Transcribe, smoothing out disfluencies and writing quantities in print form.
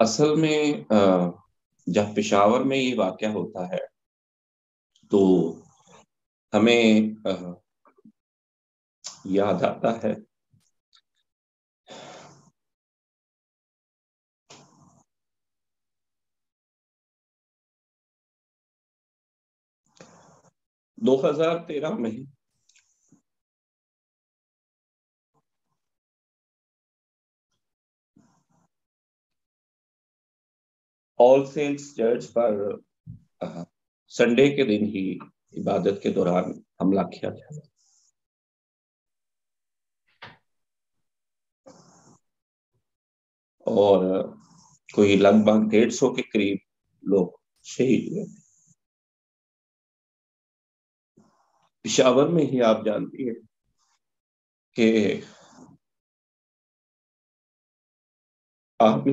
असल में जब पेशावर में ये वाक़या होता है तो हमें याद आता है 2013 में ऑल सेंट्स चर्च पर संडे के दिन ही इबादत के दौरान हमला किया गया। और कोई लगभग 150 के करीब लोग शहीद हुए। पिशावर में ही आप जानती है कि आर्मी